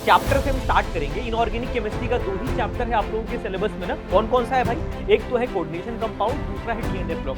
Chapter से हम start करेंगे। इनऑर्गेनिक केमिस्ट्री का 2 ही चैप्टर है आप लोगों के सिलेबस में ना। कौन कौन सा है भाई? एक तो है कोऑर्डिनेशन कंपाउंड, दूसरा है डी एंड एफ ब्लॉक।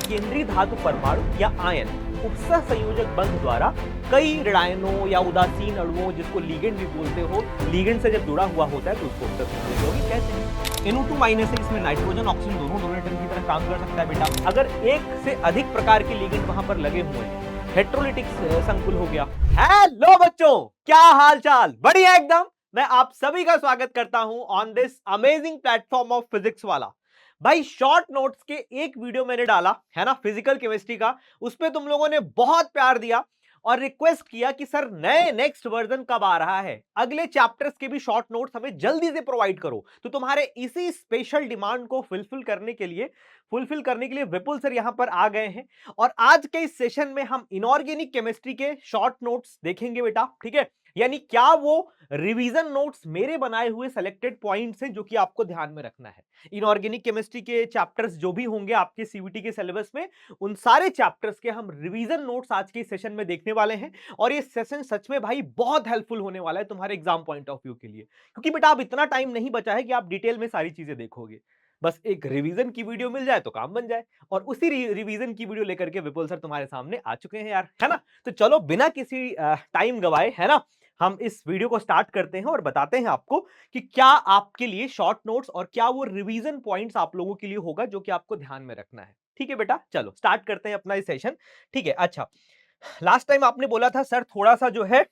केंद्रीय धातु परमाणु या आयन उपसह संयोजक बंध द्वारा कई ऋणायनों या उदासीन अणुओं, जिसको लीगेंड भी बोलते हो, लीगेंड से जब जुड़ा हुआ होता है तो उसको उपसह संयोजक यौगिक कहते हैं। NO2 माइनस है, इसमें नाइट्रोजन ऑक्सीजन दोनों डोनेटर की तरह काम कर सकता है बेटा। अगर एक से अधिक प्रकार के लीगेंड वहां पर लगे हुए हैं, हेट्रोलिटिक संकुल हो गया। हेलो बच्चों, क्या हाल चाल? बढ़िया एकदम। मैं आप सभी का स्वागत करता हूं on this amazing platform of physics वाला। भाई शॉर्ट नोट्स के एक वीडियो मैंने डाला है ना, फिजिकल केमिस्ट्री का। उस पे तुम लोगों ने बहुत प्यार दिया और रिक्वेस्ट किया कि सर नए नेक्स्ट वर्जन कब आ रहा है, अगले चैप्टर्स के भी शॉर्ट नोट्स हमें जल्दी से प्रोवाइड करो। तो तुम्हारे इसी स्पेशल डिमांड को फुलफिल करने के लिए विपुल सर यहां पर आ गए हैं। और आज के इस सेशन में हम इनऑर्गेनिक केमिस्ट्री के शॉर्ट नोट्स देखेंगे बेटा, ठीक है। यानी क्या वो रिवीजन नोट्स मेरे बनाए हुए सेलेक्टेड पॉइंट्स हैं जो कि आपको ध्यान में रखना है। इनऑर्गेनिक केमिस्ट्री के चैप्टर्स जो भी होंगे आपके सीवीटी के सिलेबस में, उन सारे चैप्टर्स के हम रिवीजन नोट्स आज के सेशन में देखने वाले हैं। और ये सेशन सच में भाई बहुत हेल्पफुल होने वाला है तुम्हारे एग्जाम पॉइंट ऑफ व्यू के लिए, क्योंकि बेटा अब इतना टाइम नहीं बचा है कि आप डिटेल में सारी चीजें देखोगे। बस एक रिवीजन की वीडियो मिल जाए तो काम बन जाए। और उसी रिवीजन की वीडियो लेकर के विपुल सर तुम्हारे सामने आ चुके हैं यार, है ना। तो चलो बिना किसी टाइम गवाए, है ना, हम इस वीडियो को स्टार्ट करते हैं और बताते हैं आपको कि क्या आपके लिए शॉर्ट नोट्स और क्या वो रिवीजन पॉइंट्स आप लोगों के लिए होगा जो कि आपको ध्यान में रखना है। ठीक है बेटा, चलो स्टार्ट करते हैं अपना ये सेशन। ठीक है, अच्छा, लास्ट टाइम आपने बोला था सर थोड़ा सा जो है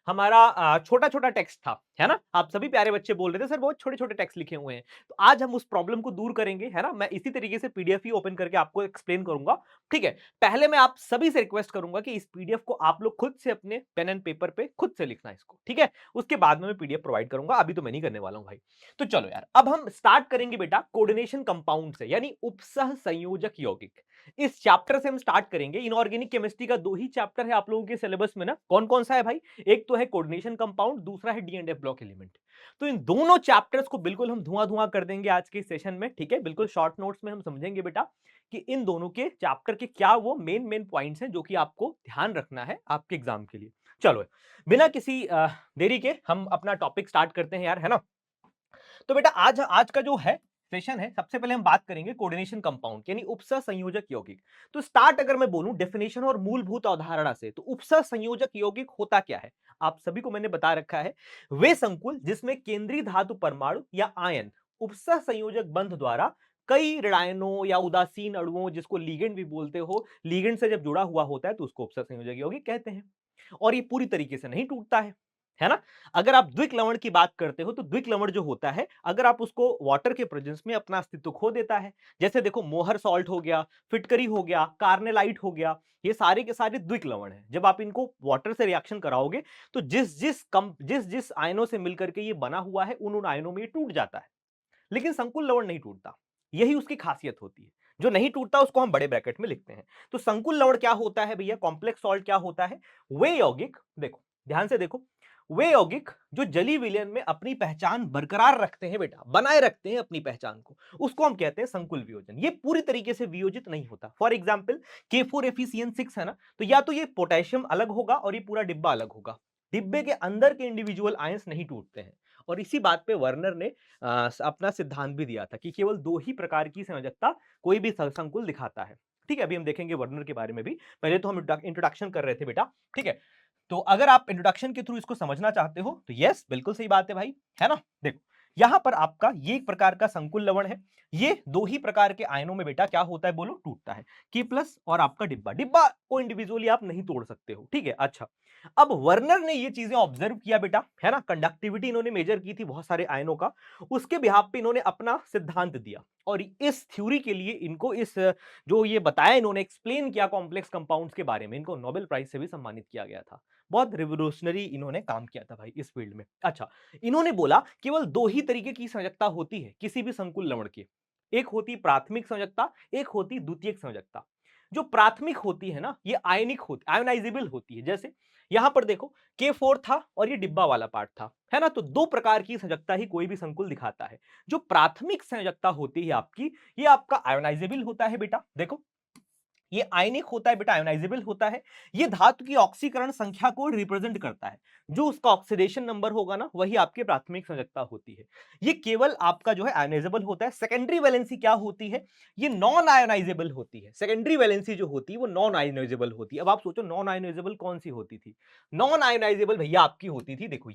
हमारा छोटा छोटा टेक्स्ट था, है ना। आप सभी प्यारे बच्चे बोल रहे थे सर बहुत छोटे छोटे टेक्स्ट लिखे हुए हैं। तो आज हम उस प्रॉब्लम को दूर करेंगे, है ना। मैं इसी तरीके से पीडीएफ ही ओपन करके आपको एक्सप्लेन करूंगा। ठीक है, पहले मैं आप सभी से रिक्वेस्ट करूंगा कि इस पीडीएफ को आप लोग खुद से अपने पेन एंड पेपर पे खुद से लिखना इसको, ठीक है। उसके बाद में मैं पीडीएफ प्रोवाइड करूंगा, अभी तो मैं नहीं करने वाला हूं भाई। तो चलो यार, अब हम स्टार्ट करेंगे बेटा कोऑर्डिनेशन कंपाउंड से, यानी उपसह संयोजक यौगिक। इस चैप्टर से हम स्टार्ट करेंगे। इनऑर्गेनिक केमिस्ट्री का 2 ही चैप्टर है आप लोगों के सिलेबस में ना। कौन कौन सा है भाई? एक तो है कोऑर्डिनेशन कंपाउंड, दूसरा है D and F block element. तो इन दोनों चैप्टर्स को बिल्कुल हम धुआं धुआं कर देंगे आज के सेशन में, ठीक है। बिल्कुल शॉर्ट नोट्स में हम समझेंगे बेटा कि इन दोनों के चैप्टर के क्या वो मेन मेन पॉइंट्स हैं जो कि आपको ध्यान रखना है आपके एग्जाम के लिए। चलो बिना किसी देरी के हम अपना टॉपिक स्टार्ट करते हैं यार, है ना। तो बेटा आज आज का जो है सेशन है, सबसे पहले हम बात करेंगे कोऑर्डिनेशन कंपाउंड यानी उपसह संयोजक यौगिक। तो स्टार्ट अगर मैं बोलूं डेफिनेशन और मूलभूत अवधारणा से, तो उपसह संयोजक यौगिक होता क्या है आप सभी को मैंने बता रखा है। वे संकुल जिसमें केंद्रीय धातु परमाणु या आयन उपसह संयोजक बंध द्वारा कई ऋणायनों या उदासीन अणुओं, जिसको लीगेंड भी बोलते हो, लीगेंड से जब जुड़ा हुआ होता है तो उसको उपसह संयोजक यौगिक कहते हैं। और ये पूरी तरीके से नहीं टूटता है ना। अगर आप द्विक लवण की बात करते हो तो द्विक लवण जो होता है, अगर आप उसको वाटर के प्रेजेंस में अपना अस्तित्व खो देता है। जैसे देखो मोहर सॉल्ट हो गया, फिटकरी हो गया, कार्नेलाइट हो गया, ये सारे के सारे द्विक लवण हैं। जब आप इनको वाटर से रिएक्शन कराओगे तो जिस जिस आयनों से मिलकर के ये बना हुआ है, उन आयनों में ये टूट जाता है। लेकिन संकुल लवण नहीं टूटता, यही उसकी खासियत होती है। जो नहीं टूटता उसको हम बड़े ब्रैकेट में लिखते हैं। तो संकुल लवण क्या होता है भैया, कॉम्प्लेक्स सॉल्ट क्या होता है? वे यौगिक, देखो ध्यान से देखो, वे यौगिक जो जलीय विलयन में अपनी पहचान बरकरार रखते हैं बेटा, बनाए रखते हैं अपनी पहचान को, उसको हम कहते हैं संकुल वियोजन। ये पूरी तरीके से वियोजित नहीं होता। फॉर एग्जाम्पल K4FeCN6 है ना, तो या तो ये पोटेशियम अलग होगा और ये पूरा डिब्बा अलग होगा। डिब्बे के अंदर के इंडिविजुअल आयंस नहीं टूटते हैं। और इसी बात पे वर्नर ने अपना सिद्धांत भी दिया था कि केवल 2 ही प्रकार की संयोजकता कोई भी संकुल दिखाता है। ठीक है, अभी हम देखेंगे वर्नर के बारे में भी। पहले तो हम इंट्रोडक्शन कर रहे थे बेटा, ठीक है। तो अगर आप इंट्रोडक्शन के थ्रू इसको समझना चाहते हो तो यस बिल्कुल सही बात है भाई, है ना। देखो यहां पर आपका ये एक प्रकार का संकुल लवण है। ये 2 ही प्रकार के आयनों में बेटा क्या होता है बोलो, टूटता है। K+ और आपका डिब्बा, डिब्बा को इंडिविजुअली आप नहीं तोड़ सकते हो, ठीक है। अच्छा, अब वर्नर ने ये चीजें ऑब्जर्व किया बेटा, है ना। कंडक्टिविटी इन्होंने मेजर की थी बहुत सारे आयनों का, उसके बिहाफ पे इन्होंने अपना सिद्धांत दिया। और इस थ्योरी के लिए इनको इस जो ये बताया इन्होंने, एक्सप्लेन किया कॉम्प्लेक्स कंपाउंड्स के बारे में, इनको नोबेल प्राइज से भी सम्मानित किया गया था। बहुत रिवोल्यूशनरी इन्होंने काम किया था भाई इस फील्ड में। अच्छा, इन्होंने बोला केवल 2 ही तरीके की संयोजकता होती है किसी भी संकुल लवण की। एक होती प्राथमिक संयोजकता, एक होती द्वितीयक संयोजकता। जो प्राथमिक होती है ना, ये आयनिक होती, आयोनाइजेबल होती है। जैसे यहां पर देखो K4 था और ये डिब्बा वाला पार्ट था, है ना। तो 2 प्रकार की संयोजकता ही कोई भी संकुल दिखाता है। जो प्राथमिक संयोजकता होती है आपकी, ये आपका आयोनाइजेबल होता है बेटा। देखो ये आयनिक होता है बेटा, आयोनाइजेबल होता है। ये धातु की ऑक्सीकरण संख्या को रिप्रेजेंट करता है, जो उसका ऑक्सीडेशन नंबर होगा ना वही आपकी प्राथमिक संयोजकता होती है। ये केवल आपका जो है आयोनाइजेबल होता है। सेकेंडरी वैलेंसी क्या होती है, ये नॉन आयोनाइजेबल होती है। सेकेंडरी वैलेंसी जो होती है वो नॉन आयोनाइजेबल होती है। अब आप सोचो नॉन आयोनाइजेबल कौन सी होती थी, नॉन आयोनाइजेबल भैया आपकी होती थी, देखो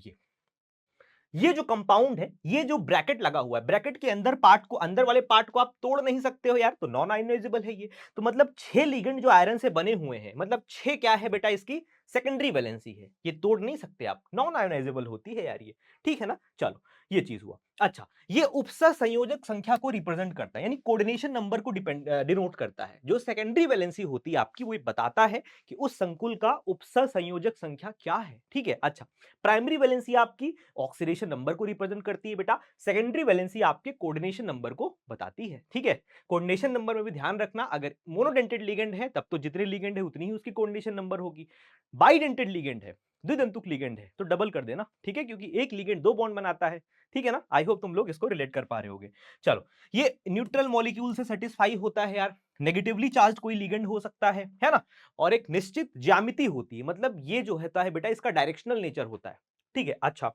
ये जो कंपाउंड है, ये जो ब्रैकेट लगा हुआ है, ब्रैकेट के अंदर पार्ट को, अंदर वाले पार्ट को आप तोड़ नहीं सकते हो यार, तो नॉन आयोनाइजेबल है ये। तो मतलब 6 लिगेंड जो आयरन से बने हुए हैं, मतलब 6 क्या है बेटा, इसकी सेकेंडरी वैलेंसी है, ये तोड़ नहीं सकते आप, नॉन आयोनाइजेबल होती है यार ये, ठीक है ना। चलो ये चीज हुआ। अच्छा, ये उपसह संयोजक संख्या को रिप्रेजेंट करता है, यानी कोऑर्डिनेशन नंबर को डिनोट करता है। जो सेकेंडरी वैलेंसी होती है आपकी, वो बताता है कि उस संकुल का उपसह संयोजक संख्या क्या है, ठीक है। अच्छा, प्राइमरी वैलेंसी आपकी ऑक्सीडेशन नंबर को रिप्रेजेंट करती है बेटा, सेकेंडरी वैलेंसी आपके कोऑर्डिनेशन नंबर को बताती है, ठीक है। कोऑर्डिनेशन नंबर में भी ध्यान रखना, अगर मोनोडेंटेड लिगेंड है तब तो जितने लिगेंड है उतनी ही उसकी कोऑर्डिनेशन नंबर होगी। बाइडेंटेड लिगेंड है, द्विदंतुक लिगेंड है, तो डबल कर देना, ठीक है, क्योंकि एक लिगेंड 2 बॉन्ड बनाता है, ठीक है ना। आई होप तुम लोग इसको रिलेट कर पा रहे होगे। चलो, ये न्यूट्रल मॉलिक्यूल से सेटिस्फाई होता है यार, नेगेटिवली चार्ज कोई लिगेंड हो सकता है ना, और एक निश्चित ज्यामिति होती है, मतलब ये जो होता है बेटा इसका डायरेक्शनल नेचर होता है, ठीक है। अच्छा,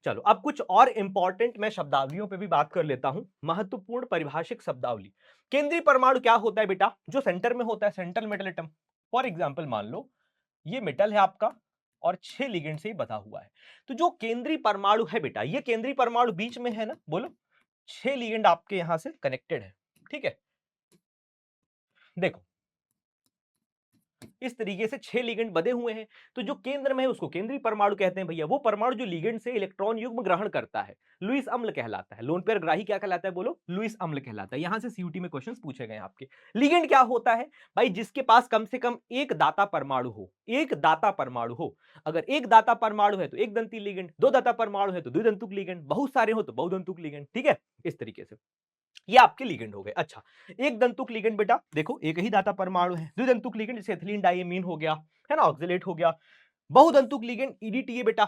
चलो अब कुछ और इंपॉर्टेंट मैं शब्दावलियों पे भी बात कर लेता हूं, महत्वपूर्ण परिभाषिक शब्दावली। केंद्रीय परमाणु क्या होता है बेटा, जो सेंटर में होता है, central metal atom. For example मान लो ये मेटल है आपका और 6 लिगेंड से ही बधा हुआ है, तो जो केंद्रीय परमाणु है बेटा, ये केंद्रीय परमाणु बीच में है ना, बोलो 6 लिगेंड आपके यहां से कनेक्टेड है, ठीक है। देखो इस तरीके से 6 लिगेंड बधे हुए हैं, तो जो केंद्र में है उसको केंद्रीय परमाणु कहते हैं भैया। वो परमाणु जो लिगेंड से इलेक्ट्रॉन युग्म ग्रहण करता है, लुईस अम्ल कहलाता है। लोन पेयर ग्राही क्या कहलाता है, बोलो लुईस अम्ल कहलाता है। यहां से सीयूटी में क्वेश्चंस पूछे गए आपके। लिगेंड क्या होता है भाई, जिसके पास कम से कम एक दाता परमाणु हो, एक दाता परमाणु हो। अगर एक दाता परमाणु है तो एक दंती लिगेंड, दो दाता परमाणु है तो द्विदंतुक लिगेंड, बहुत सारे हो तो बहुदंतुक लिगेंड, ठीक है, इस तरीके से ये आपके लिगेंड हो गए। अच्छा, एक दंतुक लिगेंड बेटा, देखो एक ही दाता परमाणु है। द्विदंतुक लिगेंड जैसे एथिलीन डाइएमीन हो गया, है ना, ऑक्सलेट हो गया। बहुदंतुक लिगेंड ईडीटीए बेटा,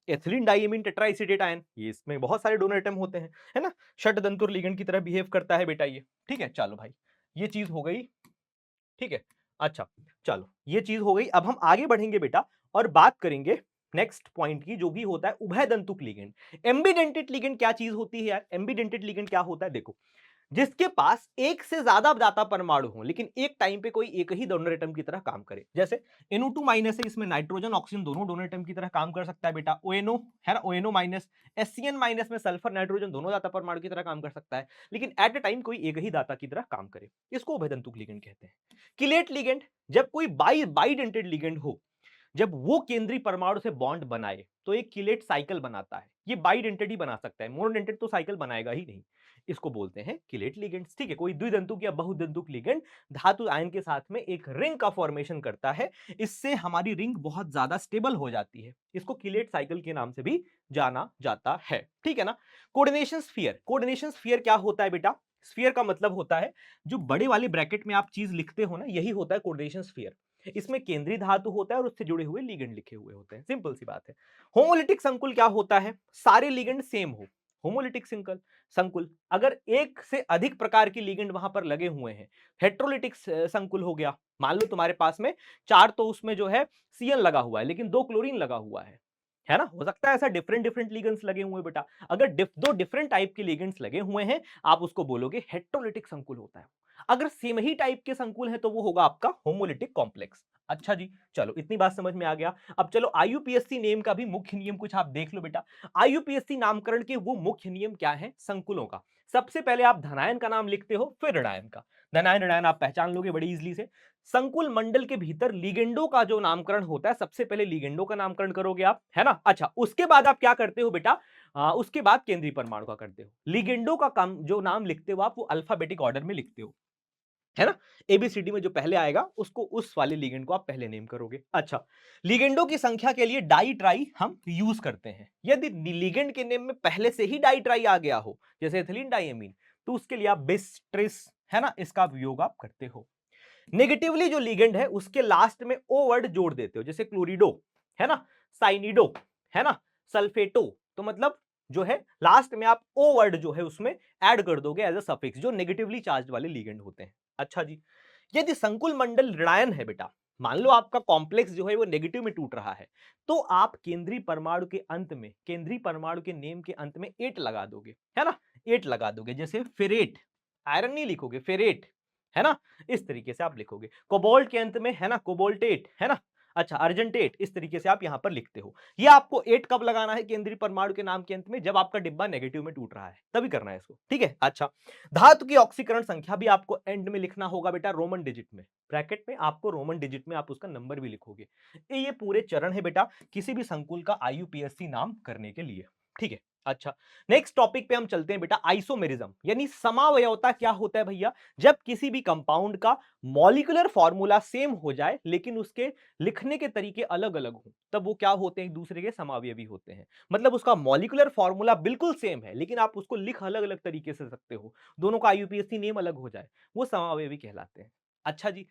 एथिलीन डाइएमीन टेट्राएसिटेट आयन, ये इसमें बहुत सारे डोनर एटम होते हैं, है ना। षटदंतुर लिगेंड की तरह बिहेव करता है बेटा ये, ठीक है। चलो भाई ये चीज हो गई, ठीक है। अच्छा, चलो ये चीज हो गई। अब हम आगे बढ़ेंगे बेटा और बात करेंगे नेक्स्ट पॉइंट की, जो भी होता है उभयदंतुक लिगेंड। एम्बीडेंटेड लिगेंड क्या चीज होती है यार, एम्बीडेंटेड लिगेंड क्या होता है, देखो जिसके पास एक से ज्यादा दाता परमाणु हो, लेकिन एक टाइम पे कोई एक ही डोनर एटम की तरह काम करे। जैसे NO2 माइनस है, इसमें नाइट्रोजन ऑक्सीजन दोनों डोनर एटम की तरह काम कर सकता है बेटा। ONO है ना, ONO माइनस, SCN माइनस में सल्फर नाइट्रोजन दोनों दाता परमाणु की तरह काम कर सकता है, लेकिन एट अ टाइम कोई एक ही दाता की तरह काम करे, इसको उभयदंतुक लिगेंड कहते हैं। किलेट लिगेंड, जब कोई बाइडेंटेड लिगेंड हो, जब वो केंद्रीय परमाणु से बॉन्ड बनाए तो एक किलेट साइकिल बनाता है। ये बाइडेंटेड ही बना सकता है, मोनोडेंटेड तो साइकिल बनाएगा ही नहीं। इसको बोलते हैं किलेट लिगेंड्स, ठीक है। कोई द्विदंतुक या बहुदंतुक लिगेंड धातु आयन के साथ में एक रिंग का फॉर्मेशन करता है, इससे हमारी रिंग बहुत ज्यादा स्टेबल हो जाती है। इसको किलेट साइकिल के नाम से भी जाना जाता है, ठीक है ना। कोऑर्डिनेशन स्फीयर, कोऑर्डिनेशन स्फीयर क्या होता है बेटा, स्फीयर का मतलब होता है जो बड़े वाले ब्रैकेट में आप चीज लिखते हो ना, यही होता है कोऑर्डिनेशन स्फीयर। इसमें केंद्रीय धातु होता है और उससे जुड़े हुए लिगेंड लिखे हुए होते हैं, सिंपल सी बात है। होमोलिटिक संकुल क्या होता है, सारे लिगेंड सेम हो, होमोलिटिक संकुल। संकुल अगर एक से अधिक प्रकार की लिगेंड वहां पर लगे हुए हैं। हेट्रोलिटिक संकुल हो गया, मान लो तुम्हारे पास में 4 तो उसमें जो है CN लगा हुआ है लेकिन 2 क्लोरीन लगा हुआ है ना, हो सकता है ऐसा डिफरेंट डिफरेंट लिगेंड्स लगे हुए बेटा। अगर दो डिफरेंट टाइप के लिगेंड्स लगे हुए हैं, आप उसको बोलोगे हेट्रोलिटिक संकुल होता है। अगर सेम ही टाइप के संकुल है तो वो होगा आपका होमोलिटिक कॉम्प्लेक्स। अच्छा जी, चलो इतनी बात समझ में आ गया। अब चलो IUPAC नेम का भी मुख्य नियम कुछ आप देख लो बेटा। IUPAC नामकरण के वो मुख्य नियम क्या है संकुलों का। सबसे पहले आप धनायन का नाम लिखते हो, फिर ऋणायन का। धनायन ऋणायन आप पहचान लोगे बड़ी इजीली से। संकुल मंडल के भीतर लिगेंडो का जो नामकरण होता है, सबसे पहले लिगेंडो का नामकरण करोगे आप, है ना। अच्छा, उसके बाद आप क्या करते हो बेटा, उसके बाद केंद्रीय परमाणु का करते हो। लिगेंडो का काम जो नाम लिखते हो आप, वो अल्फाबेटिक ऑर्डर में लिखते हो, है ना। ABCD में जो पहले आएगा उसको, उस वाले लिगेंड को आप पहले नेम करोगे। अच्छा, लिगेंडों की संख्या के लिए डाई ट्राई हम यूज करते हैं। यदि लिगेंड के नेम में पहले से ही डाई ट्राई आ गया हो, जैसे एथिलीन डाइएमीन, तो उसके लिए आप बिस ट्रिस, है ना, इसका उपयोग आप करते हो। नेगेटिवली जो लिगेंड है उसके लास्ट में ओ वर्ड जोड़ देते हो, जैसे क्लोरिडो, है ना, साइनिडो, है ना, सल्फेटो। तो मतलब जो है लास्ट में आप ओ वर्ड जो है उसमें ऐड कर दोगे एज अ सफिक्स, जो नेगेटिवली चार्ज वाले लिगेंड होते हैं। अच्छा जी, यदि संकुल मंडल ऋणायन है बेटा, मान लो आपका कॉम्प्लेक्स जो है वो नेगेटिव में टूट रहा है, तो आप केंद्रीय परमाणु के अंत में, केंद्रीय परमाणु के नेम के अंत में 8 लगा दोगे, है ना, 8 लगा दोगे। जैसे फेरेट, आयरन नहीं लिखोगे, फेरेट, है ना, इस तरीके से आप लिखोगे। कोबाल्ट के अंत में है ना कोबाल्टेट, है ना, अच्छा अर्जेंटेट, इस तरीके से आप यहां पर लिखते हो। ये आपको 8 कब लगाना है केंद्रीय परमाणु के नाम के अंत में, जब आपका डिब्बा नेगेटिव में टूट रहा है, तभी करना है इसको, ठीक है। अच्छा, धातु की ऑक्सीकरण संख्या भी आपको एंड में लिखना होगा बेटा, रोमन डिजिट में, ब्रैकेट में आपको रोमन डिजिट में आप उसका नंबर भी लिखोगे। ये पूरे चरण है बेटा किसी भी संकुल का आईयूपीएसी नाम करने के लिए, ठीक है। अच्छा, नेक्स्ट टॉपिक पे हम चलते हैं बेटा, आइसोमेरिज्म यानी समावयवता क्या होता है भैया, जब किसी भी कंपाउंड का मॉलिक्यूलर फॉर्मूला सेम हो जाए लेकिन उसके लिखने के तरीके अलग अलग हो, तब वो क्या होते हैं, एक दूसरे के समावयवी होते हैं। मतलब उसका मॉलिक्यूलर फॉर्मूला बिल्कुल सेम है लेकिन आप उसको लिख अलग अलग तरीके से सकते हो, दोनों का आईयूपीएसी नेम अलग हो जाए, वो समावयवी कहलाते हैं। अच्छा जी,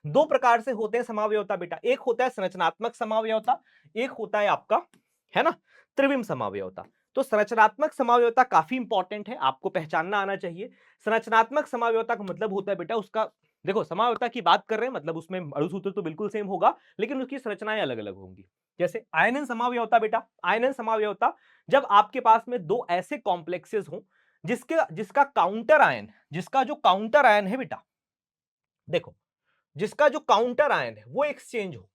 दो प्रकार से होते हैं समावयवता बेटा, एक होता है संरचनात्मक समावयवता, एक होता है आपका, है ना, त्रिविम समावयवता। तो संरचनात्मक समावयवता काफी इंपॉर्टेंट है, आपको पहचानना आना चाहिए। संरचनात्मक समावयवता का मतलब होता है बेटा उसका, देखो समावयवता की बात कर रहे हैं मतलब उसमें अणुसूत्र तो बिल्कुल सेम होगा लेकिन उसकी संरचनाएं अलग अलग होंगी। जैसे आयनन समावयवता बेटा, आयनन समावयवता जब आपके पास में दो ऐसे कॉम्प्लेक्सेस हों जिसका काउंटर आयन, जिसका जो काउंटर आयन है बेटा, देखो जिसका जो काउंटर आयन है वो एक्सचेंज हो।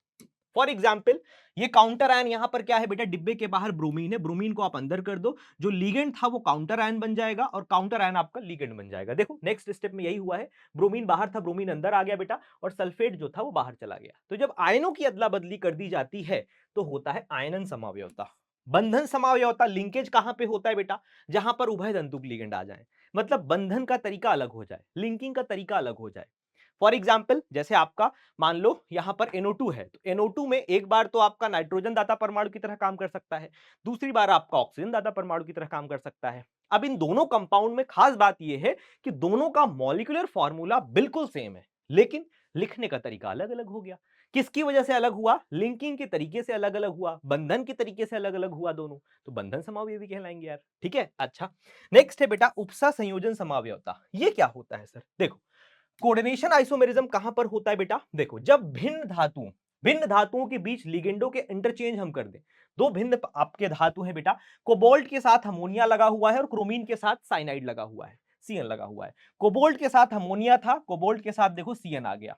फॉर एग्जाम्पल ये काउंटर आयन यहां पर क्या है बेटा, डिब्बे के बाहर ब्रोमीन है, ब्रोमीन को आप अंदर कर दो, जो लिगेंड था वो काउंटर आयन बन जाएगा और काउंटर आयन आपका लिगेंड बन जाएगा। देखो नेक्स्ट स्टेप में यही हुआ है, ब्रोमीन बाहर था, ब्रोमीन अंदर आ गया बेटा, और सल्फेट जो था वो बाहर चला गया। तो जब आयनों की अदला बदली कर दी जाती है तो होता है आयनन समावयवता। बंधन समावयवता लिंकेज कहां पे होता है बेटा, जहां पर उभय तंतुक लिगेंड आ जाए, मतलब बंधन का तरीका अलग हो जाए, लिंकिंग का तरीका अलग हो जाए। फॉर एग्जाम्पल जैसे आपका मान लो यहां पर NO2 है, तो NO2 में एक बार तो आपका नाइट्रोजन दाता परमाणु की तरह काम कर सकता है, दूसरी बार आपका ऑक्सीजन दाता परमाणु की तरह काम कर सकता है। अब इन दोनों कंपाउंड में खास बात यह है कि दोनों का मॉलिक्यूलर फॉर्मूला बिल्कुल सेम है लेकिन लिखने का तरीका अलग अलग हो गया। किसकी वजह से अलग हुआ, लिंकिंग के तरीके से अलग अलग हुआ, बंधन के तरीके से अलग अलग हुआ दोनों, तो बंधन समावयवी कहलाएंगे यार, ठीक है। अच्छा, नेक्स्ट है बेटा उपसा संयोजन समावयवता। ये क्या होता है सर, देखो कोऑर्डिनेशन आइसोमेरिज्म कहां पर होता है बेटा, देखो जब भिन्न धातुओं के बीच लिगेंडों के इंटरचेंज हम कर दें, दो भिन्न आपके धातु है बेटा, कोबाल्ट के साथ अमोनिया लगा हुआ है और क्रोमीन के साथ साइनाइड लगा हुआ है, सीएन लगा हुआ है। कोबाल्ट के साथ अमोनिया था, कोबाल्ट के साथ देखो सीएन आ गया,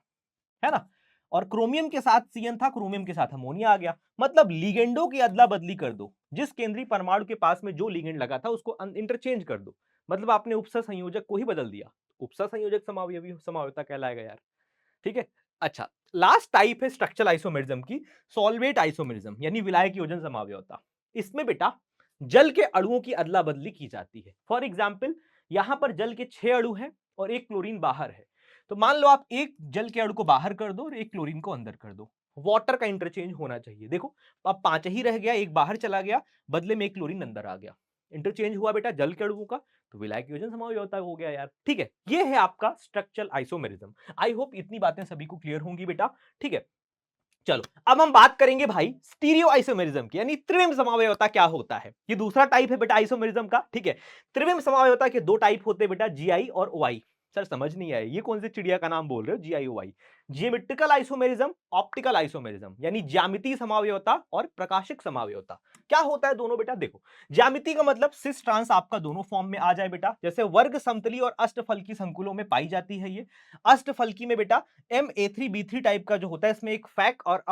है ना, और क्रोमियम के साथ सीएन था, क्रोमियम के साथ अमोनिया आ गया। मतलब लिगेंडों की अदला बदली कर दो, जिस केंद्रीय परमाणु के पास में जो लिगेंड लगा था उसको इंटरचेंज कर दो, मतलब आपने उपसर संयोजक को ही बदल दिया, उपसर संयोजक समावयवी समावयवता कहलाएगा यार, ठीक है। अच्छा, लास्ट टाइप है स्ट्रक्चरल आइसोमेरिज्म की, सॉल्वेट आइसोमेरिज्म यानी विलायक योजन समावयवता। इसमें बेटा जल के अणुओं की अदला बदली की जाती है। फॉर एग्जाम्पल यहां पर जल के 6 अणु हैं और एक क्लोरीन बाहर है, तो मान लो आप एक जल के अणु को बाहर कर दो और एक क्लोरीन को अंदर कर दो, वाटर का इंटरचेंज होना चाहिए। देखो अब 5 ही रह गया, एक बाहर चला गया, बदले में एक क्लोरीन अंदर आ गया, इंटरचेंज हुआ बेटा जल के अणुओं का, तो विलायक योजन समावयवता हो गया यार, ठीक है। ये है आपका स्ट्रक्चरल आइसोमेरिज्म। आई होप इतनी बातें सभी को क्लियर होंगी बेटा, ठीक है। चलो अब हम बात करेंगे भाई स्टीरियो आइसोमेरिज्म की, यानी त्रिविम समावयवता क्या होता है। ये दूसरा टाइप है बेटा आइसोमेरिज्म का, ठीक है। त्रिविम समावयवता के दो टाइप होते हैं बेटा, जीआई और ओआई। सर समझ नहीं आया ये कौन सी चिड़िया का नाम बोल रहे हो, GI OI. Geometrical isomerism, optical isomerism, यानी ज्यामितीय समावयवता और प्रकाशिक समावयवता। क्या होता है दोनों बेटा, देखो ज्यामिति का मतलब सिस ट्रांस आपका दोनों फॉर्म में आ जाए बेटा, जैसे वर्ग समतली और अष्टफलकी संकुलों में पाई जाती है ये। अष्टफलकी में बेटा MA3B3 टाइप का जो होता है, इसमें एक फैक और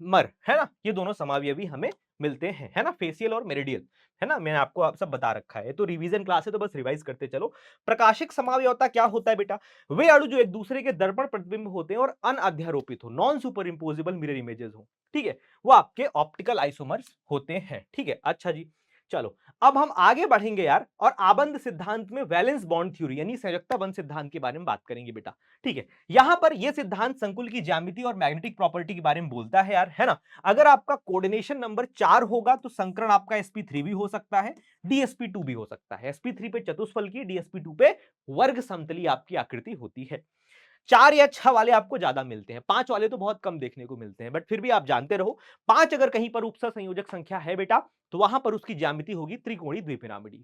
मर, है ना, ये दोनों समावयवी हमें मिलते हैं, है ना, फेसियल और मेरिडियल, है ना, मैंने आपको आप सब बता रखा है, तो रिवीजन क्लास है तो बस रिवाइज करते चलो। प्रकाशिक समावयवता क्या होता है बेटा, वे अणु जो एक दूसरे के दर्पण प्रतिबिंब होते हैं और अनअध्यारोपित हो, नॉन सुपर इंपोजिबल मिरर इमेजेस हो, ठीक है, वो आपके ऑप्टिकल आइसोमर्स होते हैं, ठीक है। अच्छा जी, चलो अब हम आगे बढ़ेंगे यार और आबंध सिद्धांत में वैलेंस बॉन्ड थ्योरी यानी संयोजकता बंध सिद्धांत के बारे में बात करेंगे बेटा, ठीक है। यहां पर यह सिद्धांत संकुल की ज्यामिति और मैग्नेटिक प्रॉपर्टी के बारे में बोलता है यार, है ना। अगर आपका कोऑर्डिनेशन नंबर 4 होगा तो संकरण आपका sp3 भी हो सकता है, dsp2 भी हो सकता है। sp3 पे चतुष्फलकी, dsp2 पे वर्ग समतली आपकी आकृति होती है। 4 या 6 वाले आपको ज्यादा मिलते हैं, 5 वाले तो बहुत कम देखने को मिलते हैं, बट फिर भी आप जानते रहो 5 अगर कहीं पर उपसर संयोजक संख्या है बेटा तो वहां पर उसकी ज्यामिति होगी त्रिकोणीय द्विपिरामिडी।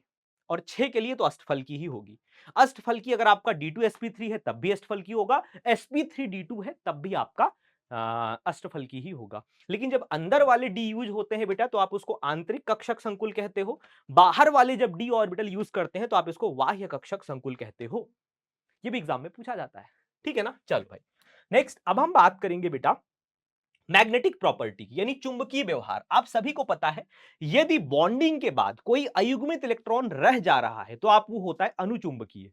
और 6 के लिए तो अष्टफलकी ही होगी। अष्टफलकी अगर आपका D2sp3 है तब भी अष्टफलकी होगा, sp3d2 है तब भी आपका अष्टफलकी ही होगा। लेकिन जब अंदर वाले डी यूज होते हैं बेटा तो आप उसको आंतरिक कक्षक संकुल कहते हो, बाहर वाले जब डी ऑर्बिटल यूज करते हैं तो आप इसको बाह्य कक्षक संकुल कहते हो। ये भी एग्जाम में पूछा जाता है, ठीक है ना। चलो भाई, नेक्स्ट अब हम बात करेंगे बेटा मैग्नेटिक प्रॉपर्टी यानी चुंबकीय व्यवहार। आप सभी को पता है यदि बॉन्डिंग के बाद कोई अयुग्मित इलेक्ट्रॉन रह जा रहा है तो आप वो होता है अनुचुंबकीय,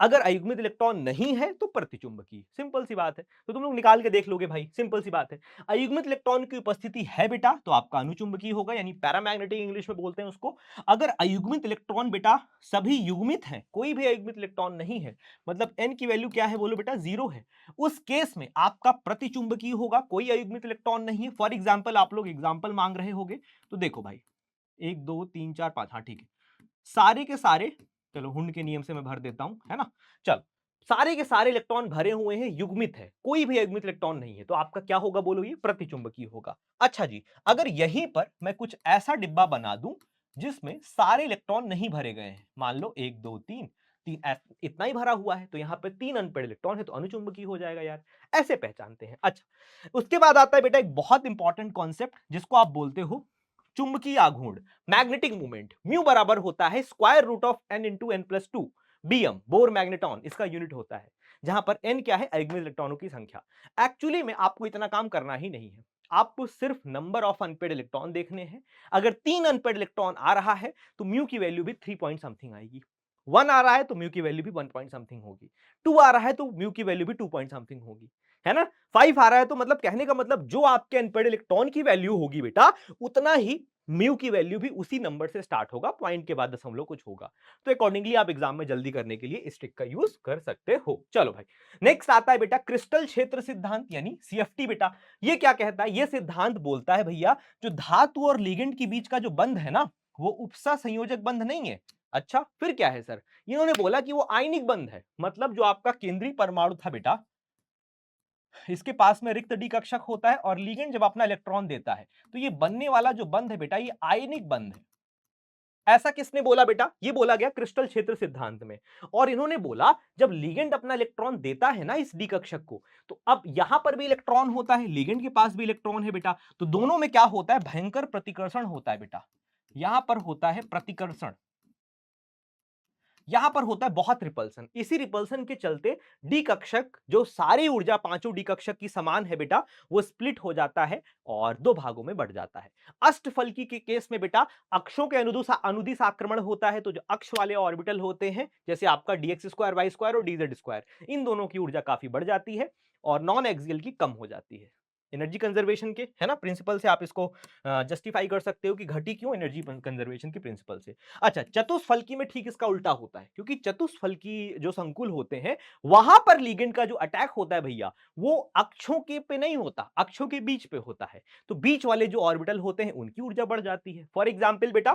अगर अयुग्मित इलेक्ट्रॉन नहीं है तो प्रतिचुंबकीय। सिंपल सी बात है, तो तुम लोग निकाल के देख लोगे भाई, सिंपल सी बात है। अयुग्मित इलेक्ट्रॉन की उपस्थिति है बेटा तो आपका अनुचुंबकीय होगा यानी पैरामैग्नेटिक इंग्लिश में बोलते हैं उसको। अगर अयुग्मित इलेक्ट्रॉन बेटा सभी युग्मित हैं, कोई भी अयुग्मित इलेक्ट्रॉन नहीं है, मतलब n की वैल्यू क्या है बोलो बेटा, 0 है, उस केस में आपका प्रतिचुंबकीय होगा, कोई अयुग्मित इलेक्ट्रॉन नहीं है। फॉर एग्जाम्पल आप लोग एग्जाम्पल मांग रहे होगे तो देखो भाई 1 2 3 4 5, हाँ ठीक है, सारे के सारे, चलो हुंड के नियम से मैं भर देता हूं, है ना। चलो सारे के सारे इलेक्ट्रॉन भरे हुए हैं, युग्मित है, कोई भी अयुग्मित इलेक्ट्रॉन नहीं है, तो आपका क्या होगा बोलो, ये प्रतिचुंबकीय होगा। अच्छा जी, अगर यहीं पर मैं कुछ ऐसा डिब्बा बना दूं जिसमें सारे इलेक्ट्रॉन नहीं भरे गए हैं, मान लो 1 2 3 तीन इतना ही भरा हुआ है, तो यहाँ पे 3 अनपेड इलेक्ट्रॉन है तो अनुचुंबकीय हो जाएगा यार, ऐसे पहचानते हैं। अच्छा, उसके बाद आता है बेटा एक बहुत इंपॉर्टेंट कॉन्सेप्ट जिसको आप बोलते हो चुंबकीय आघूर्ण, मैग्नेटिक मूवमेंट। म्यू बराबर होता है square root of n into n plus two BM, Bohr magneton इसका यूनिट होता है, जहां पर n क्या है, अयुग्मित इलेक्ट्रॉनों की संख्या। एक्चुअली में आपको इतना काम करना ही नहीं है, आपको सिर्फ नंबर ऑफ अनपेड इलेक्ट्रॉन देखने हैं। अगर 3 अनपेड इलेक्ट्रॉन आ रहा है तो म्यू की वैल्यू भी 3 पॉइंट समथिंग आएगी, 1 आ रहा है तो म्यू की वैल्यू भी 1 पॉइंट समथिंग होगी, 2 आ रहा है तो म्यू की वैल्यू भी 2 पॉइंट समथिंग होगी, है ना। 5 आ रहा है तो मतलब कहने का मतलब जो आपके अनपेड इलेक्ट्रॉन की वैल्यू होगी बेटा, उतना ही म्यू की वैल्यू भी उसी नंबर से स्टार्ट होगा, पॉइंट के बाद दशमलव कुछ होगा। तो अकॉर्डिंगली आप एग्जाम में जल्दी करने के लिए इस ट्रिक का यूज कर सकते हो। चलो भाई, नेक्स्ट आता है बेटा क्रिस्टल क्षेत्र सिद्धांत यानी सीएफटी। बेटा ये क्या कहता है, ये सिद्धांत बोलता है भैया जो धातु और लिगेंड के बीच का जो बंध है ना, वो उपसा संयोजक बंध नहीं है। अच्छा फिर क्या है सर, इन्होंने बोला कि वो आयनिक बंध है, मतलब जो आपका केंद्रीय परमाणु था बेटा, इसके पास में रिक्त डी कक्षक होता है और लिगेंड जब अपना इलेक्ट्रॉन देता है तो ये बनने वाला जो बंध है बेटा ये आयनिक बंध है। ऐसा किसने बोला बेटा, ये बोला गया क्रिस्टल क्षेत्र सिद्धांत में। और इन्होंने बोला जब लिगेंड अपना इलेक्ट्रॉन देता है ना इस डी कक्षक को, तो अब यहां पर भी इलेक्ट्रॉन होता है, लिगेंड के पास भी इलेक्ट्रॉन है बेटा, तो दोनों में क्या होता है, भयंकर प्रतिकर्षण होता है बेटा। यहां पर होता है प्रतिकर्षण, यहां पर होता है बहुत रिपल्सन। इसी रिपल्सन के चलते डी कक्षक जो सारी ऊर्जा पांचों डी कक्षक की समान है बेटा, वो स्प्लिट हो जाता है और दो भागों में बढ़ जाता है। अष्टफलकी के केस में बेटा अक्षों के अनुदिश आक्रमण होता है, तो जो अक्ष वाले ऑर्बिटल होते हैं जैसे आपका डीएक्स स्क्वायर वाई स्क्वायर और डीजेड स्क्वायर, इन दोनों की ऊर्जा काफी बढ़ जाती है और नॉन एक्सियल की कम हो जाती है। एनर्जी कंजर्वेशन के, है ना, प्रिंसिपल से आप इसको जस्टिफाई कर सकते हो कि घटी क्यों, एनर्जी कंजर्वेशन के प्रिंसिपल से। अच्छा, चतुष्फलकी में ठीक इसका उल्टा होता है, क्योंकि चतुष्फलकी जो संकुल होते हैं वहां पर लिगेंड का जो अटैक होता है भैया, वो अक्षों के पे नहीं होता, अक्षों के बीच पे होता है। तो बीच वाले जो ऑर्बिटल होते हैं उनकी ऊर्जा बढ़ जाती है। फॉर एग्जाम्पल बेटा,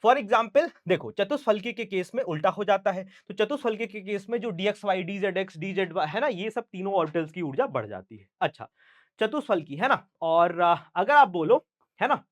फॉर एग्जाम्पल देखो चतुष्फलकी के केस में उल्टा हो जाता है, तो चतुष्फलकी के केस में जो dx y dz x dz y है ना, ये सब तीनों ऑर्बिटल्स की ऊर्जा बढ़ जाती है। अच्छा, चतुष्फलकी है ना, और अगर आप बोलो, है ना,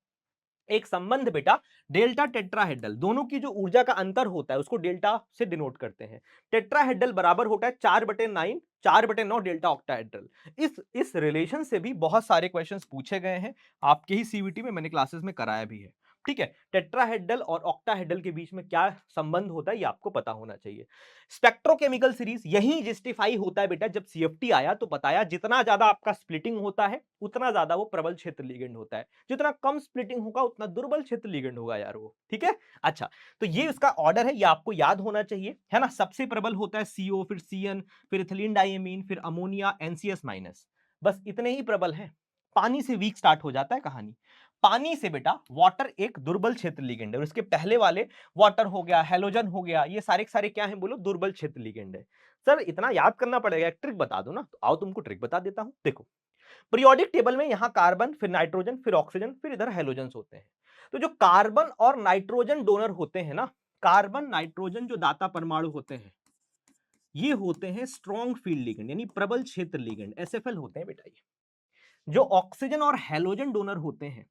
एक संबंध बेटा डेल्टा टेट्राहेड्रल, दोनों की जो ऊर्जा का अंतर होता है उसको डेल्टा से डिनोट करते हैं। टेट्राहेड्रल बराबर होता है 4/9, 4/9 डेल्टा ऑक्टाहेड्रल। इस रिलेशन से भी बहुत सारे क्वेश्चंस पूछे गए हैं आपके ही सीवीटी में, मैंने क्लासेस में कराया भी है। ठीक है, टेट्राहेड्रल और ऑक्टाहेड्रल के बीच में क्या संबंध होता है ये आपको पता होना चाहिए। स्पेक्ट्रोकेमिकल सीरीज यही जस्टिफाई होता है बेटा, जब सीएफटी आया तो बताया जितना ज्यादा आपका स्प्लिटिंग होता है उतना ज्यादा वो प्रबल क्षेत्र लिगेंड होता है, जितना कम स्प्लिटिंग होगा उतना दुर्बल क्षेत्र लिगेंड होगा यार वो, ठीक है। अच्छा, तो ये इसका ऑर्डर है, ये आपको याद होना चाहिए, है ना। सबसे प्रबल होता है सीओ, फिर सीएन, फिर इथिलीन डाइमीन, फिर अमोनिया, एनसीएस माइनस, बस इतने ही प्रबल हैं। पानी से वीक स्टार्ट हो जाता है कहानी। पानी से बेटा वाटर एक दुर्बल क्षेत्र लिगेंड है, और इसके पहले वाले वाटर हो गया, हेलोजन हो गया, ये सारे सारे क्या हैं बोलो, दुर्बल क्षेत्र लिगेंड है। सर इतना याद करना पड़ेगा, एक ट्रिक बता दो ना, तो आओ तुमको ट्रिक बता देता हूं। देखो पीरियोडिक टेबल में यहां कार्बन, फिर नाइट्रोजन, फिर ऑक्सीजन, फिर इधर हेलोजन होते हैं। तो जो कार्बन और नाइट्रोजन डोनर होते हैं ना, कार्बन नाइट्रोजन जो दाता परमाणु होते हैं, ये होते हैं स्ट्रॉन्ग फील्ड लिगेंड यानी प्रबल क्षेत्र लिगेंड, एसएफएल होते हैं बेटा। ये जो ऑक्सीजन और हेलोजन डोनर होते हैं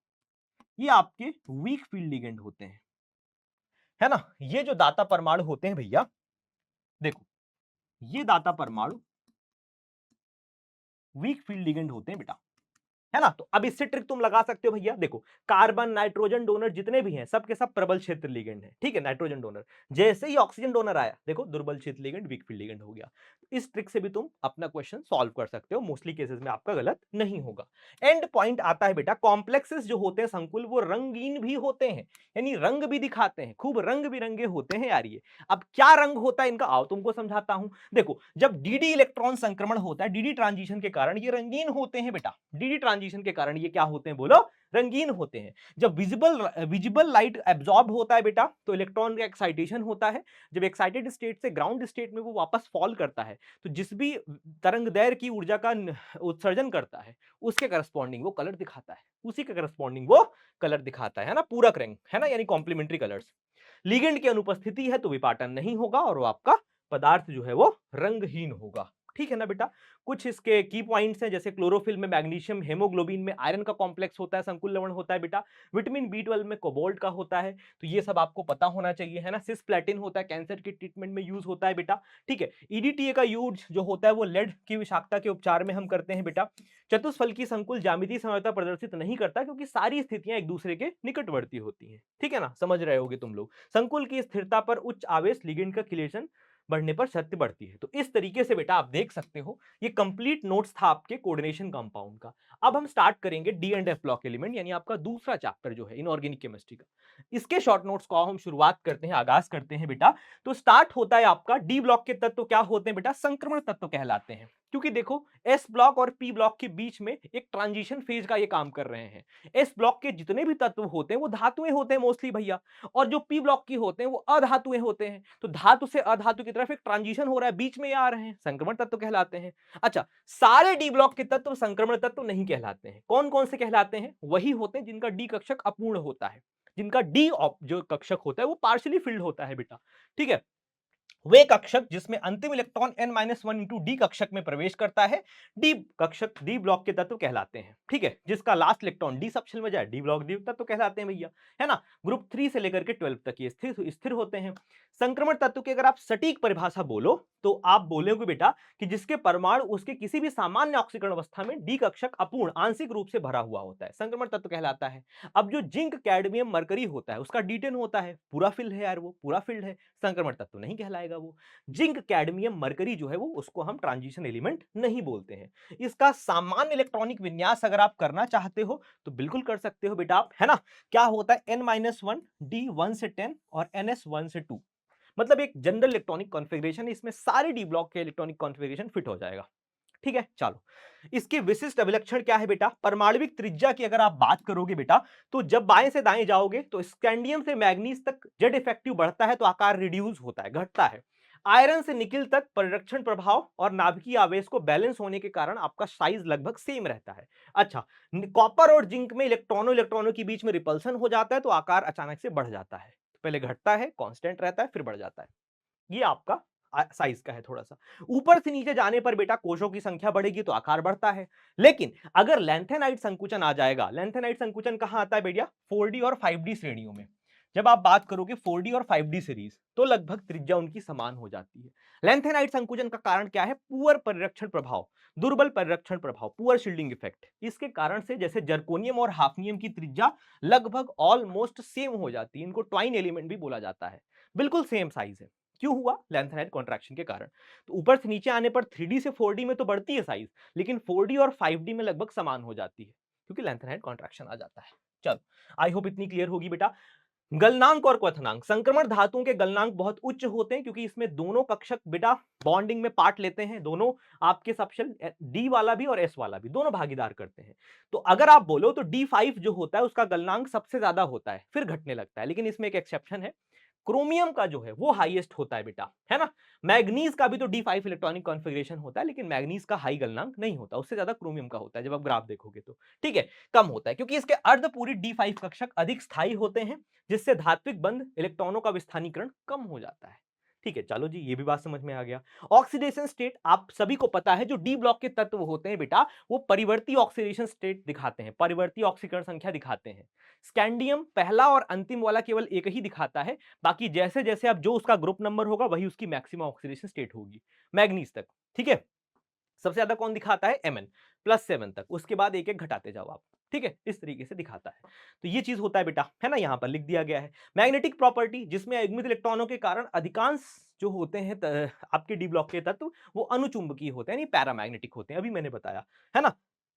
ये आपके वीक फील्ड लिगेंड होते हैं। है ना, ये जो दाता परमाणु होते हैं भैया, देखो ये दाता परमाणु वीक फील्ड लिगेंड होते हैं बेटा, है ना। तो अब इससे ट्रिक तुम लगा सकते हो भैया, देखो कार्बन नाइट्रोजन डोनर जितने भी हैं सब के सब प्रबल क्षेत्र लिगेंड है, ठीक है, नाइट्रोजन डोनर। जैसे ही ऑक्सीजन डोनर आया, देखो दुर्बल क्षेत्र लिगेंड, वीक फील्ड लिगेंड हो गया। इस ट्रिक से भी तुम अपना क्वेश्चन सॉल्व कर सकते हो, मोस्टली केसेस में आपका गलत नहीं होगा। एंड पॉइंट आता है बेटा, कॉम्प्लेक्सेस जो होते हैं संकुल, वो रंगीन भी होते हैं, यानी रंग भी दिखाते हैं, खूब रंग बिरंगे होते हैं यार ये। अब क्या रंग होता है इनका, आओ तुमको समझाता हूं। देखो जब डी इलेक्ट्रॉन संक्रमण होता है, डी ट्रांजिशन के कारण ये रंगीन होते हैं बेटा, डी ट्रांजिशन के कारण ये क्या होते हैं बोलो, रंगीन होते हैं। जब विजिबल लाइट एब्जॉर्ब होता है बेटा, तो इलेक्ट्रॉन का एक्साइटेशन होता है। जब एक्साइटेड स्टेट से ग्राउंड स्टेट में वो वापस फॉल करता है, तो जिस भी तरंग दैर्घ्य की ऊर्जा का उत्सर्जन करता है, उसके करस्पॉन्डिंग वो कलर दिखाता है, उसी के करस्पॉन्डिंग वो कलर दिखाता है ना, पूरक रंग, है ना, यानी कॉम्प्लीमेंट्री कलर्स। लिगेंड की अनुपस्थिति है तो विपाटन नहीं होगा और वो आपका पदार्थ जो है वो रंगहीन होगा, ठीक है ना बेटा। कुछ इसके की पॉइंट्स हैं, जैसे क्लोरोफिल में मैग्नीशियम, हेमोग्लोबिन में आयरन का कॉम्प्लेक्स होता है, संकुल लवण होता है बेटा, विटामिन बी 12 में कोबाल्ट का होता है, तो ये सब आपको पता होना चाहिए, है ना। सिस्प्लेटिन होता है, कैंसर के ट्रीटमेंट में यूज होता है बेटा, ठीक है। ईडीटीए का यूज जो होता है वो लेड की विषाक्तता के उपचार में हम करते हैं बेटा। चतुष्फलकी संकुल ज्यामितीय समझौता प्रदर्शित नहीं करता, क्योंकि सारी स्थितियां एक दूसरे के निकटवर्ती होती हैं, ठीक है ना, समझ रहे होगे तुम लोग। संकुल की स्थिरता पर उच्च आवेश लिगेंड का किलेशन बढ़ने पर शक्ति बढ़ती है। तो इस तरीके से बेटा आप देख सकते हो, ये कंप्लीट नोट्स था आपके कोऑर्डिनेशन कंपाउंड का। अब हम स्टार्ट करेंगे D and F block element, यानी आपका दूसरा चैप्टर जो है इनऑर्गेनिक केमिस्ट्री का। इसके शॉर्ट नोट्स को हम शुरुआत करते हैं, आगाज करते हैं बेटा। तो स्टार्ट होता है आपका, डी ब्लॉक के तत्व क्या होते हैं बेटा, संक्रमण तत्व कहलाते हैं। क्योंकि देखो एस ब्लॉक और पी ब्लॉक के बीच में एक ट्रांजिशन फेज का ये काम कर रहे हैं। एस ब्लॉक के जितने भी तत्व होते हैं वो धातुएं होते हैं मोस्टली भैया, और जो पी ब्लॉक की होते हैं वो अधातुएं होते हैं। तो धातु से अधातु की तरफ एक ट्रांजिशन हो रहा है, बीच में आ रहे हैं, संक्रमण तत्व कहलाते हैं। अच्छा, सारे डी ब्लॉक के तत्व संक्रमण तत्व नहीं कहलाते हैं। कौन कौन से कहलाते हैं, वही होते हैं जिनका डी कक्षक अपूर्ण होता है, जिनका डी जो कक्षक होता है वो पार्शियली फिल्ड होता है बेटा, ठीक है। वे कक्षक जिसमें अंतिम इलेक्ट्रॉन n-1 इंटू डी कक्षक में प्रवेश करता है, डी कक्षक डी ब्लॉक के तत्व कहलाते हैं, ठीक है। जिसका लास्ट इलेक्ट्रॉन डी सबशेल में जाए, डी ब्लॉक डी तत्व कहलाते हैं भैया, है ना। ग्रुप 3 से लेकर के 12 तक ये स्थिर होते हैं। संक्रमण तत्व की अगर आप सटीक परिभाषा बोलो तो आप बोलोगे बेटा कि जिसके परमाणु उसके किसी भी सामान्य ऑक्सीकरण अवस्था में डी कक्षक अपूर्ण आंशिक रूप से भरा हुआ होता है, संक्रमण तत्व कहलाता है। अब जो जिंक कैडमियम मरकरी होता है उसका D10 होता है, पूरा फिल्ड है यार, वो पूरा फिल्ड है, संक्रमण तत्व नहीं कहलाएगा वो। जिंक कैडमियम मरकरी जो है वो, उसको हम ट्रांजिशन एलिमेंट नहीं बोलते हैं। इसका सामान्य इलेक्ट्रॉनिक विन्यास अगर आप करना चाहते हो तो बिल्कुल कर सकते हो बेटा आप, है ना। क्या होता है n-1 D 1 से 10 और ns 1 से 2, मतलब एक जनरल इलेक्ट्रॉनिक कॉन्फ़िगरेशन, इसमें सारे डी ब्लॉक के इलेक्ट्रॉनिक कॉन्फ़िगरेशन फिट हो जाएगा, ठीक है। चलो, इसके विशिष्ट अभिलक्षण क्या है बेटा, परमाणविक त्रिज्या की अगर आप बात करोगे बेटा, तो जब बाएं से दाएं जाओगे तो स्कैंडियम से मैग्नीज तक जेड इफेक्टिव बढ़ता है तो आकार रिड्यूस होता है, घटता है। आयरन से निकिल तक परिरक्षण प्रभाव और नाभिकीय आवेश को बैलेंस होने के कारण आपका साइज लगभग सेम रहता है। अच्छा, कॉपर और जिंक में इलेक्ट्रॉनों इलेक्ट्रॉनों के बीच में रिपल्सन हो जाता है तो आकार अचानक से बढ़ जाता है, पहले घटता है, कांस्टेंट रहता है, फिर बढ़ जाता है। ये आपका साइज का है थोड़ा सा। ऊपर से नीचे जाने पर बेटा कोशों की संख्या बढ़ेगी तो आकार बढ़ता है। लेकिन अगर लैंथेनाइड संकुचन आ जाएगा, लैंथेनाइड संकुचन कहां आता है बेटा, 4D और 5D श्रेणियों में। जब आप बात करोगे 4D और 5D सीरीज तो लगभग त्रिज्या उनकी समान हो जाती है। लैंथेनाइड संकुचन का कारण क्या है, पुअर परिरक्षण प्रभाव, दुर्बल परिरक्षण प्रभाव, पुअर शील्डिंग इफेक्ट। इसके कारण से जैसे जर्कोनियम और हाफनियम की त्रिज्या लगभग ऑलमोस्ट सेम हो जाती है, इनको ट्वाइन एलिमेंट भी बोला जाता है, बिल्कुल सेम साइज है। क्यों हुआ, लैंथेनाइड कॉन्ट्रैक्शन के कारण। तो ऊपर से नीचे आने पर 3D से 4D में तो बढ़ती है साइज, लेकिन 4D और 5D में लगभग समान हो जाती है, क्योंकि लैंथेनाइड कॉन्ट्रैक्शन आ जाता है। चलो, आई होप इतनी क्लियर होगी बेटा। गलनांक और क्वथनांक, संक्रमण धातुओं के गलनांक बहुत उच्च होते हैं, क्योंकि इसमें दोनों कक्षक बेटा बॉन्डिंग में पार्ट लेते हैं, दोनों आपके सबशेल डी वाला भी और एस वाला भी, दोनों भागीदार करते हैं। तो अगर आप बोलो तो D5 जो होता है उसका गलनांक सबसे ज्यादा होता है, फिर घटने लगता है, लेकिन इसमें एक एक्सेप्शन है, क्रोमियम का जो है वो हाईएस्ट होता है बेटा, है ना। मैग्नीज का भी तो D5 इलेक्ट्रॉनिक कॉन्फ़िगरेशन होता है, लेकिन मैग्नीज का हाई गलनांक नहीं होता, उससे ज्यादा क्रोमियम का होता है, जब आप ग्राफ देखोगे तो, ठीक है, कम होता है, क्योंकि इसके अर्धपूरी D5 कक्षक अधिक स्थायी होते हैं, जिससे धात्विक बंध इलेक्ट्रॉनों का विस्थानीकरण कम हो जाता है, ठीक है, चलो जी, ये भी बात समझ में आ गया। ऑक्सीडेशन स्टेट आप सभी को पता है, जो डी ब्लॉक के तत्व होते हैं बेटा, वो परिवर्ती ऑक्सीडेशन स्टेट दिखाते हैं, परिवर्ती ऑक्सीकरण संख्या दिखाते हैं। स्कैंडियम पहला और अंतिम वाला केवल एक ही दिखाता है, बाकी जैसे जैसे अब जो उसका ग्रुप नंबर होगा वही उसकी मैक्सिमम ऑक्सीडेशन स्टेट होगी, मैग्नीज तक। ठीक है, सबसे ज्यादा कौन दिखाता है, Mn +7 तक, उसके बाद एक एक घटाते जाओ आप। ठीक है, इस तरीके से दिखाता है। तो ये चीज होता है बेटा, है ना, यहां पर लिख दिया गया है। मैग्नेटिक प्रॉपर्टी, जिसमें अयुग्मित इलेक्ट्रॉनों के कारण अधिकांश जो होते हैं आपके डी ब्लॉक के तत्व, वो अनुचुंबकीय होते हैं, यानी पैरामैग्नेटिक होते हैं, अभी मैंने बताया, है ना।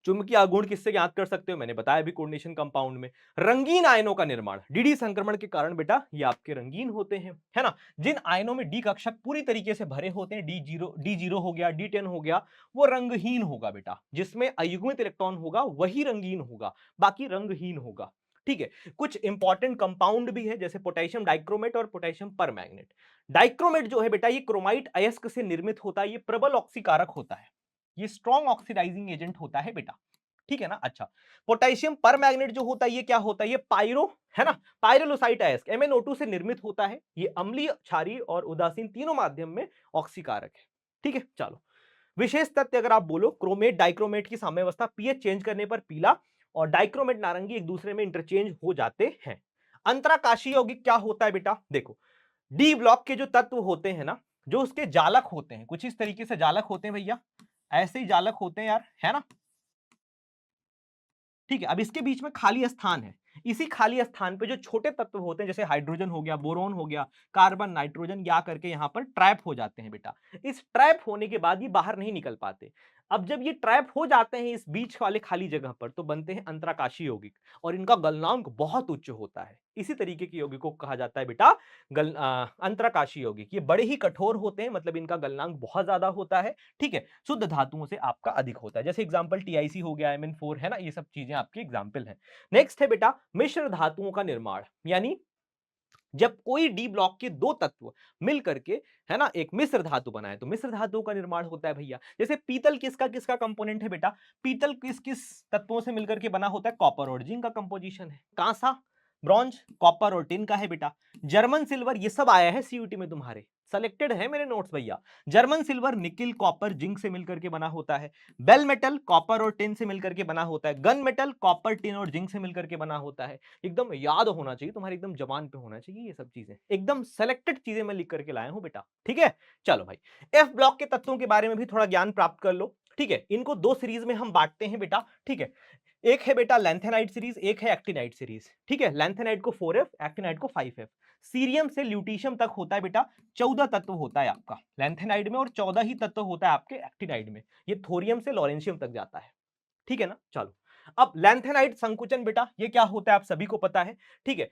चुंबकीय आघूर्ण किससे ज्ञात कर सकते हो, मैंने बताया भी, कोऑर्डिनेशन कंपाउंड में। रंगीन आयनों का निर्माण, डीडी संक्रमण के कारण बेटा ये आपके रंगीन होते हैं, है ना। जिन आयनों में डी कक्षक पूरी तरीके से भरे होते हैं, डी जीरो हो गया, डी10 हो गया, वो रंगहीन होगा बेटा। जिसमें अयुग्मित इलेक्ट्रॉन होगा वही रंगीन होगा, बाकी रंगहीन होगा। ठीक है, कुछ इंपॉर्टेंट कंपाउंड भी है, जैसे पोटेशियम डाइक्रोमेट और पोटेशियम परमैंगनेट। डाइक्रोमेट जो है बेटा, ये क्रोमाइट अयस्क से निर्मित होता है, ये प्रबल ऑक्सीकारक होता है, ये स्ट्रॉन्ग ऑक्सीडाइजिंग एजेंट होता है बेटा। ठीक है ना। अच्छा, पोटेशियम परमैंगनेट जो होता है, ये क्या होता है, ये पायरो, है ना, पायरोलोसाइट अयस्क MnO2 से निर्मित होता है। ये अम्लीय, क्षारीय और उदासीन तीनों माध्यम में ऑक्सीकारक है। ठीक है, चलो विशेष तथ्य अगर आप बोलो, क्रोमेट डाइक्रोमेट की साम्यावस्था पीएच चेंज करने पर पीला और डाइक्रोमेट नारंगी एक दूसरे में इंटरचेंज हो जाते हैं। अंतराकाशीय यौगिक क्या होता है बेटा, देखो डी ब्लॉक के जो तत्व होते हैं ना, जो उसके जालक होते हैं, कुछ इस तरीके से जालक होते हैं भैया, ऐसे ही जालक होते हैं यार, है ना। ठीक है, अब इसके बीच में खाली स्थान है, इसी खाली स्थान पे जो छोटे तत्व होते हैं, जैसे हाइड्रोजन हो गया, बोरोन हो गया, कार्बन, नाइट्रोजन, या करके यहां पर ट्रैप हो जाते हैं बेटा। इस ट्रैप होने के बाद ये बाहर नहीं निकल पाते। अब जब ये ट्रैप हो जाते हैं इस बीच वाले खाली जगह पर, तो बनते हैं अंतराकाशीय यौगिक, और इनका गलनांक बहुत उच्च होता है। इसी तरीके के यौगिकों को कहा जाता है बेटा अंतराकाशीय यौगिक। ये बड़े ही कठोर होते हैं, मतलब इनका गलनांक बहुत ज्यादा होता है। ठीक है, शुद्ध धातुओं से आपका अधिक होता है, जैसे एग्जांपल TiC हो गया, Mn4, है ना, ये सब चीजें आपकी एग्जांपल हैं। नेक्स्ट है बेटा मिश्र धातुओं का निर्माण, यानी जब कोई डी ब्लॉक के दो तत्व मिल करके, है ना, एक मिश्र धातु बनाए, तो मिश्र धातुओं का निर्माण होता है भैया। जैसे पीतल किसका किसका कंपोनेंट है बेटा, पीतल किस किस तत्वों से मिलकर के बना होता है, कॉपर और जिंक का कंपोजिशन है। कांसा, ब्रॉन्ज, कॉपर और टिन का है बेटा। जर्मन सिल्वर, ये सब आया है सीयूटी में तुम्हारे, सेलेक्टेड है मेरे नोट्स भैया। German silver nickel, copper, zinc से मिलकर के बना होता है। बेल मेटल कॉपर और टिन से मिलकर के बना होता है। गन मेटल कॉपर, टिन और जिंक से मिलकर के बना होता है। एकदम याद होना चाहिए तुम्हारे, एकदम जबान पे होना चाहिए ये सब चीजें, एकदम सेलेक्टेड चीजें मैं लिख करके लाया हूं बेटा। ठीक है, चलो भाई एफ ब्लॉक के तत्वों के बारे में भी थोड़ा ज्ञान प्राप्त कर लो। ठीक है, इनको दो सीरीज में हम बांटते हैं बेटा। ठीक है, एक है बेटा लैंथेनाइड सीरीज, एक है एक्टिनाइड सीरीज। ठीक है, लैंथेनाइड को 4F, एक्टिनाइड को 5F। सीरियम से ल्यूटीशियम तक होता है बेटा 14 तत्व होता है आपका लैंथेनाइड में, और 14 ही तत्व होता है आपके एक्टिनाइड में। ये थोरियम से लॉरेंशियम तक जाता है। ठीक है ना, चलो अब लैंथेनाइड संकुचन बेटा, ये क्या होता है आप सभी को पता है। ठीक है,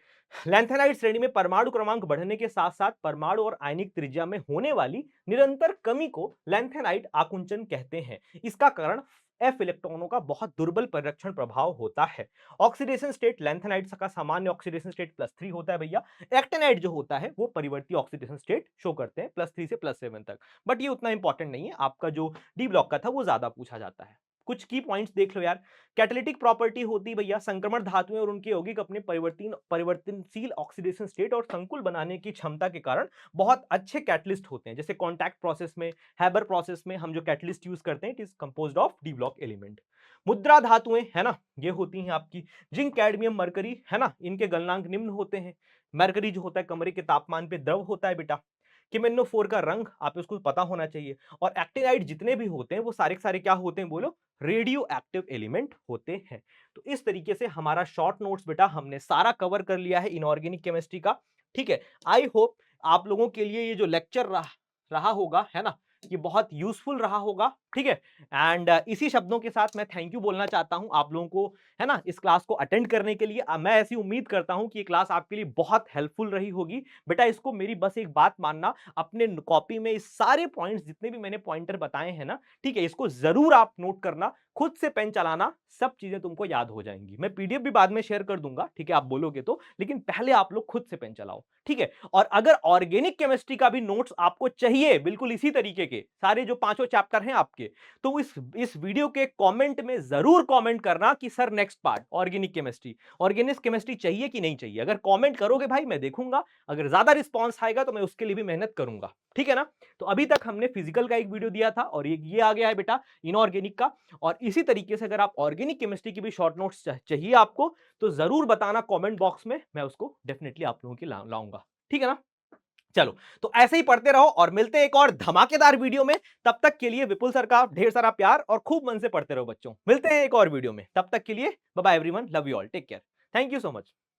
लैंथेनाइड श्रेणी में परमाणु क्रमांक बढ़ने के साथ साथ परमाणु और आयनिक त्रिज्या में होने वाली निरंतर कमी को लैंथेनाइड आकुंचन कहते हैं। इसका कारण एफ इलेक्ट्रॉनों का बहुत दुर्बल परिरक्षण प्रभाव होता है। ऑक्सीडेशन स्टेट लैंथेनाइड का सामान्य ऑक्सीडेशन स्टेट +3 होता है भैया। एक्टिनाइड जो होता है वो परिवर्ती ऑक्सीडेशन स्टेट शो करते हैं +3 से +7 तक, बट ये उतना इंपॉर्टेंट नहीं है। आपका जो डी ब्लॉक का था वो ज्यादा पूछा जाता है। कुछ की पॉइंट्स देख लो यार। कैटालिटिक प्रॉपर्टी होती है भैया, संक्रमण धातुएं और उनके यौगिक अपने परिवर्तनशील ऑक्सीडेशन स्टेट और संकुल बनाने की क्षमता के कारण बहुत अच्छे कैटलिस्ट होते हैं। जैसे कॉन्टैक्ट प्रोसेस में, हैबर प्रोसेस में हम जो कैटलिस्ट यूज करते हैं, it is composed of D block element. मुद्रा धातुएं, है ना, ये होती हैं आपकी जिंक, कैडमियम, मरकरी, है ना, इनके गलनांक निम्न होते हैं। मरकरी जो होता है कमरे के तापमान पे द्रव होता है बेटा। किमेनो 4 का रंग आप इसको पता होना चाहिए। और एक्टिनाइड जितने भी होते हैं वो सारे के सारे क्या होते हैं बोलो, रेडियो एक्टिव एलिमेंट होते हैं। तो इस तरीके से हमारा शॉर्ट नोट्स बेटा हमने सारा कवर कर लिया है इनऑर्गेनिक केमिस्ट्री का। ठीक है, आई होप आप लोगों के लिए ये जो लेक्चर रहा होगा, है ना, ये बहुत यूजफुल रहा होगा। ठीक है, एंड इसी शब्दों के साथ मैं थैंक यू बोलना चाहता हूं आप लोगों को, है ना, इस क्लास को अटेंड करने के लिए। मैं ऐसी उम्मीद करता हूं कि ये क्लास आपके लिए बहुत हेल्पफुल रही होगी बेटा। इसको मेरी बस एक बात मानना, अपने कॉपी में इस सारे पॉइंट्स जितने भी मैंने पॉइंटर बताए हैं ना, ठीक है, इसको जरूर आप नोट करना, खुद से पेन चलाना, सब चीजें तुमको याद हो जाएंगी। मैं पीडीएफ भी बाद में शेयर कर दूंगा, ठीक है, आप बोलोगे तो, लेकिन पहले आप लोग खुद से पेन चलाओ। ठीक है, और अगर ऑर्गेनिक केमिस्ट्री का भी नोट्स आपको चाहिए बिल्कुल इसी तरीके के, सारे जो 5 चैप्टर हैं आपके, के, तो इस वीडियो के कमेंट में जरूर कमेंट करना कि sir next part organic chemistry चाहिए कि नहीं चाहिए। अगर कमेंट करोगे भाई मैं देखूंगा, अगर ज्यादा रिस्पॉन्स आएगा तो मैं उसके लिए भी मेहनत करूंगा, ठीक है ना। तो अभी तक हमने फिजिकल का एक वीडियो दिया था और ये आ गया है बेटा इनऑर्गेनिक का। और इसी तरीके से अगर आप ऑर्गेनिक केमिस्ट्री की भी शॉर्ट नोट्स चाहिए आपको तो जरूर बताना कमेंट बॉक्स में, मैं उसको डेफिनेटली आप लोगों के लाऊंगा, ठीक है ना। चलो, तो ऐसे ही पढ़ते रहो और मिलते हैं एक और धमाकेदार वीडियो में। तब तक के लिए विपुल सर का ढेर सारा प्यार और खूब मन से पढ़ते रहो बच्चों। मिलते हैं एक और वीडियो में, तब तक के लिए bye bye everyone, love you all, take care, thank you so much.